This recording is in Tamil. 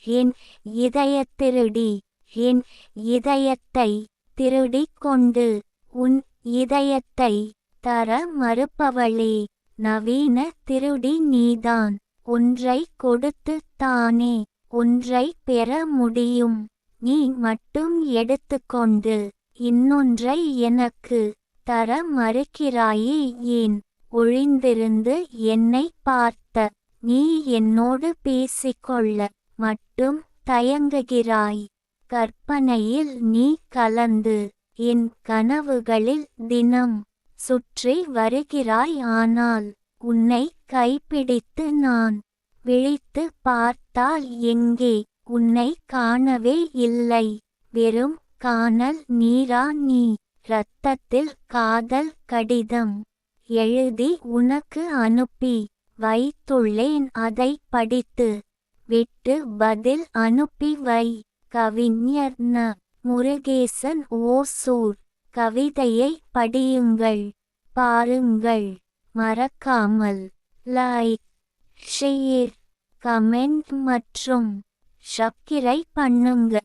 என் இதயத்திருடி என் இதயத்தை திருடிக் கொண்டு உன் இதயத்தை தர மறுப்பவளே, நவீன திருடி நீதான். ஒன்றை கொடுத்து தானே ஒன்றை பெற முடியும். நீ மட்டும் எடுத்துக்கொண்டு இன்னொன்றை எனக்கு தர மறுக்கிறாயே ஏன்? ஒளிந்திருந்து என்னை பார்த்த நீ என்னோடு பேசிக்கொள்ள மட்டும் தயங்குகிறாய். கற்பனையில் நீ கலந்து என் கனவுகளில் தினம் சுற்றி வருகிறாய். ஆனால் உன்னை கைப்பிடித்து நான் விழித்து பார்த்தால் எங்கே உன்னை காணவே இல்லை. வெறும் கானல் நீரா நீ? இரத்தத்தில் காதல் கடிதம் எழுதி உனக்கு அனுப்பி வைத்துள்ளேன். அதை படித்து விட்டு பதில் அனுப்பி வை. கவிஞர் ந. முருகேசன் ஓசூர். கவிதையை படியுங்கள், பாருங்கள். மறக்காமல் லைக், ஷேர், கமெண்ட் மற்றும் சப்ஸ்கிரைப் பண்ணுங்க.